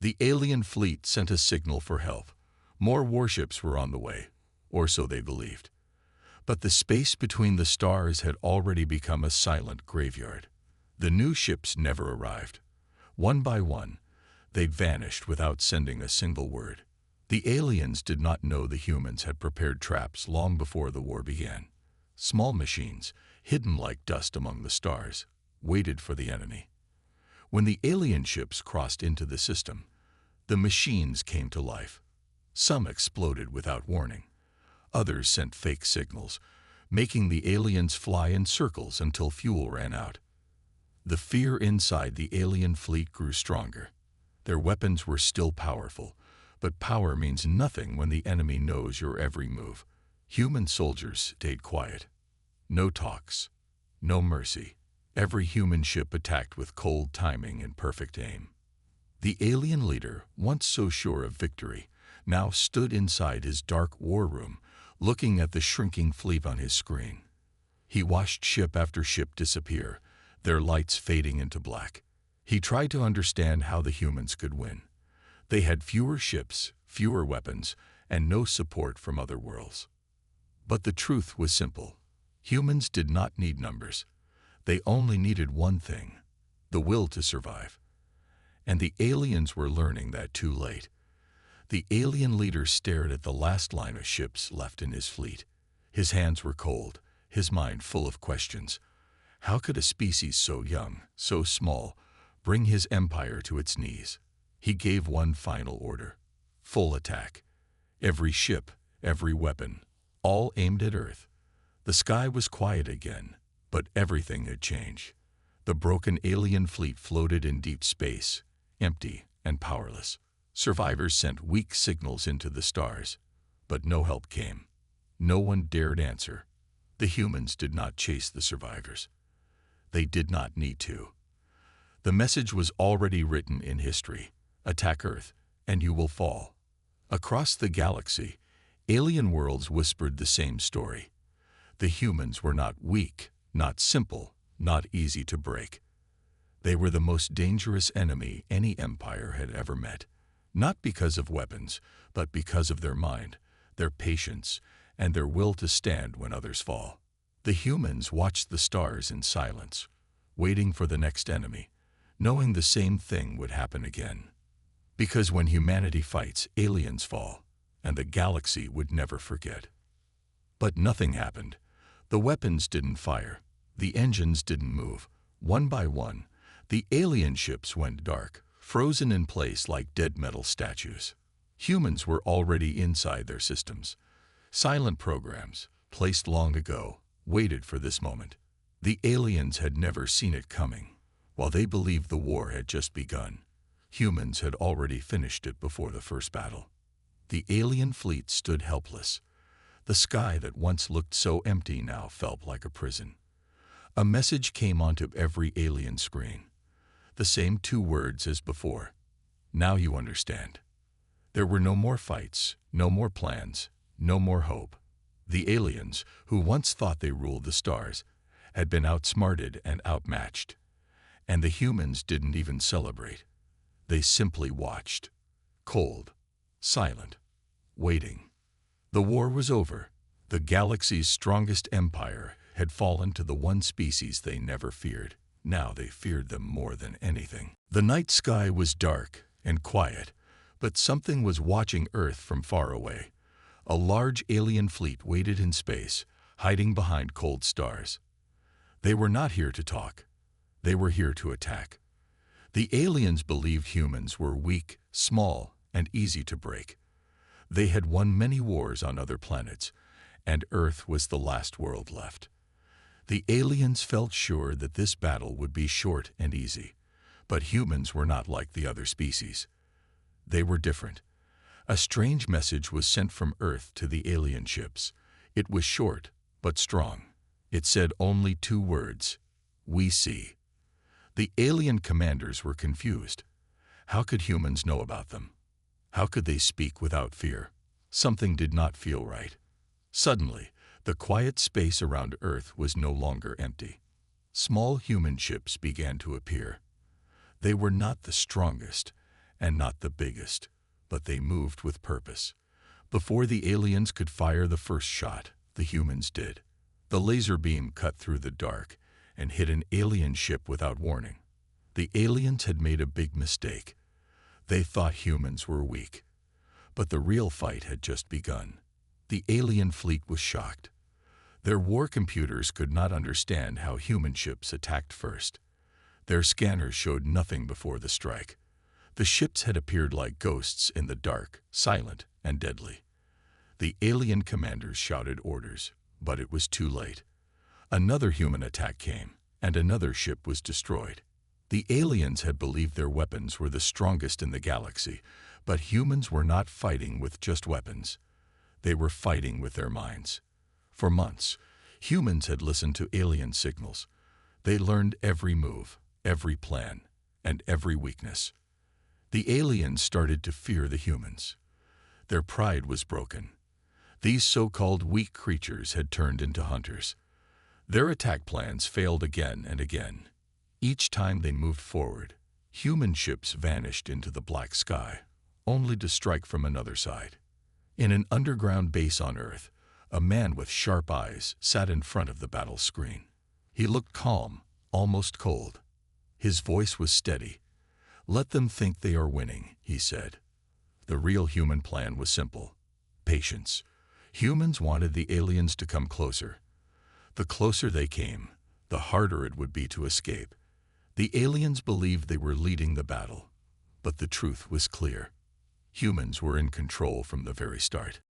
The alien fleet sent a signal for help. More warships were on the way, or so they believed. But the space between the stars had already become a silent graveyard. The new ships never arrived. One by one, they'd vanished without sending a single word. The aliens did not know the humans had prepared traps long before the war began. Small machines, hidden like dust among the stars, waited for the enemy. When the alien ships crossed into the system, the machines came to life. Some exploded without warning. Others sent fake signals, making the aliens fly in circles until fuel ran out. The fear inside the alien fleet grew stronger. Their weapons were still powerful, but power means nothing when the enemy knows your every move. Human soldiers stayed quiet. No talks, no mercy. Every human ship attacked with cold timing and perfect aim. The alien leader, once so sure of victory, now stood inside his dark war room, looking at the shrinking fleet on his screen. He watched ship after ship disappear, their lights fading into black. He tried to understand how the humans could win. They had fewer ships, fewer weapons, and no support from other worlds. But the truth was simple. Humans did not need numbers. They only needed one thing: the will to survive. And the aliens were learning that too late. The alien leader stared at the last line of ships left in his fleet. His hands were cold, his mind full of questions. How could a species so young, so small, bring his empire to its knees? He gave one final order: full attack. Every ship, every weapon, all aimed at Earth. The sky was quiet again, but everything had changed. The broken alien fleet floated in deep space, empty and powerless. Survivors sent weak signals into the stars, but no help came. No one dared answer. The humans did not chase the survivors. They did not need to. The message was already written in history: attack Earth, and you will fall. Across the galaxy, alien worlds whispered the same story. The humans were not weak, not simple, not easy to break. They were the most dangerous enemy any empire had ever met, not because of weapons, but because of their mind, their patience, and their will to stand when others fall. The humans watched the stars in silence, waiting for the next enemy, knowing the same thing would happen again. Because when humanity fights, aliens fall, and the galaxy would never forget. But nothing happened. The weapons didn't fire. The engines didn't move. One by one, the alien ships went dark, frozen in place like dead metal statues. Humans were already inside their systems. Silent programs, placed long ago, waited for this moment. The aliens had never seen it coming. While they believed the war had just begun, humans had already finished it before the first battle. The alien fleet stood helpless. The sky that once looked so empty now felt like a prison. A message came onto every alien screen. The same two words as before: now you understand. There were no more fights, no more plans, no more hope. The aliens, who once thought they ruled the stars, had been outsmarted and outmatched. And the humans didn't even celebrate. They simply watched, cold, silent, waiting. The war was over. The galaxy's strongest empire had fallen to the one species they never feared. Now they feared them more than anything. The night sky was dark and quiet, but something was watching Earth from far away. A large alien fleet waited in space, hiding behind cold stars. They were not here to talk. They were here to attack. The aliens believed humans were weak, small, and easy to break. They had won many wars on other planets, and Earth was the last world left. The aliens felt sure that this battle would be short and easy, but humans were not like the other species. They were different. A strange message was sent from Earth to the alien ships. It was short, but strong. It said only two words: we see. The alien commanders were confused. How could humans know about them? How could they speak without fear? Something did not feel right. Suddenly, the quiet space around Earth was no longer empty. Small human ships began to appear. They were not the strongest, and not the biggest, but they moved with purpose. Before the aliens could fire the first shot, the humans did. The laser beam cut through the dark and hit an alien ship without warning. The aliens had made a big mistake. They thought humans were weak. But the real fight had just begun. The alien fleet was shocked. Their war computers could not understand how human ships attacked first. Their scanners showed nothing before the strike. The ships had appeared like ghosts in the dark, silent and deadly. The alien commanders shouted orders, but it was too late. Another human attack came, and another ship was destroyed. The aliens had believed their weapons were the strongest in the galaxy, but humans were not fighting with just weapons. They were fighting with their minds. For months, humans had listened to alien signals. They learned every move, every plan, and every weakness. The aliens started to fear the humans. Their pride was broken. These so-called weak creatures had turned into hunters. Their attack plans failed again and again. Each time they moved forward, human ships vanished into the black sky, only to strike from another side. In an underground base on Earth, a man with sharp eyes sat in front of the battle screen. He looked calm, almost cold. His voice was steady. "Let them think they are winning," he said. The real human plan was simple: patience. Humans wanted the aliens to come closer. The closer they came, the harder it would be to escape. The aliens believed they were leading the battle, but the truth was clear. Humans were in control from the very start.